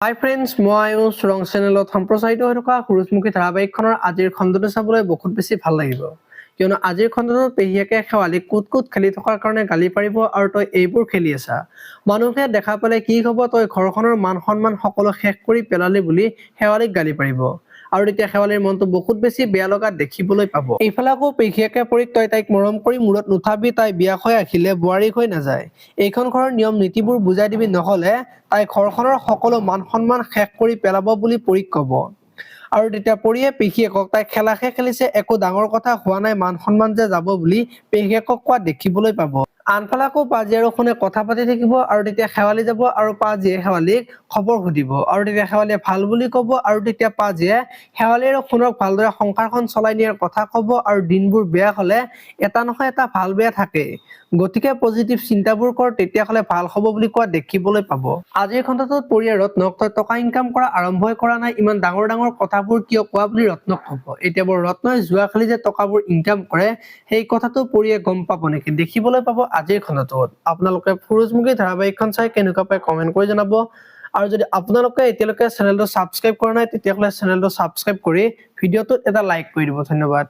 হাই friends, মই আয়ুষ ৰং চেনেলত সম্প্ৰচাৰিত হৈ থকা সূৰুযমুখী ধাৰাবাহিকখনৰ আজিৰ খণ্ডটো চাবলৈ বহুত বেছি ভাল লাগিব, কিয়নো আজিৰ খণ্ডটোত পেহীয়েকে শেৱালিক কুট খেলি থকাৰ কাৰণে গালি পাৰিব আৰু তই এইবোৰ খেলি আছা, মানুহে দেখা পালে কি হ'ব, তই ঘৰখনৰ মান সন্মান সকলো শেষ কৰি পেলালি বুলি শেৱালিক গালি পাৰিব আৰু তেতিয়া শেৱালিৰ মনটো বহুত বেছি বেয়া লগা দেখিবলৈ পাব। এইফালে আকৌ পেহীয়েকে পৰীক তই তাইক মৰম কৰি মূৰত নুঠাবি, তাই বিয়া হৈ আহিলে বোৱাৰী হৈ নাযায়, এইখন ঘৰৰ নিয়ম নীতিবোৰ বুজাই দিবি, নহ'লে তাই ঘৰখনৰ সকলো মান সন্মান শেষ কৰি পেলাব বুলি পৰীক ক'ব। আৰু তেতিয়া পৰীয়ে পেহীয়েকক তাই খেলাহে খেলিছে, একো ডাঙৰ কথা হোৱা নাই, মান সন্মান যে যাব বুলি পেহীয়েকক কোৱা দেখিবলৈ পাব। আনফালে আকৌ পাজি আৰু শুনে কথা পাতি থাকিব আৰু তেতিয়া শেৱালি যাব আৰু পাজিয়ে শেৱালিক খবৰ সুধিব আৰু তেতিয়া শেৱালিয়ে ভাল বুলি ক'ব আৰু তেতিয়া পাজিয়ে শেৱালি আৰু শুনক ভালদৰে সংসাৰখন চলাই নিয়াৰ কথা ক'ব আৰু দিনবোৰ বেয়া হ'লে এটা নহয় এটা ভাল বেয়া থাকে, গতিকে পজিটিভ চিন্তাবোৰ কৰ, তেতিয়াহ'লে ভাল হ'ব বুলি কোৱা দেখিবলৈ পাব। আজিৰ খণ্ডটোত পৰীয়ে ৰত্নক তই টকা ইনকাম কৰা আৰম্ভই কৰা নাই, ইমান ডাঙৰ ডাঙৰ কথাবোৰ কিয় কোৱা বুলি ৰত্নক ক'ব। এতিয়া বৰ ৰত্নই জুৱা খেলি যে টকাবোৰ ইনকাম কৰে সেই কথাটো পৰীয়ে গম পাব নেকি, দেখিবলৈ পাব আজিৰ খণ্ডটোত। আপোনালোকে সূৰুযমুখী ধাৰাবাহিকখন চাই কেনেকুৱা পায় কমেন্ট কৰি জনাব আৰু যদি আপোনালোকে এতিয়ালৈকে চেনেলটো ছাবস্ক্ৰাইব কৰা নাই তেতিয়াহ'লে চেনেলটো ছাবস্ক্ৰাইব কৰি ভিডিঅ'টোত এটা লাইক কৰি দিব। ধন্যবাদ।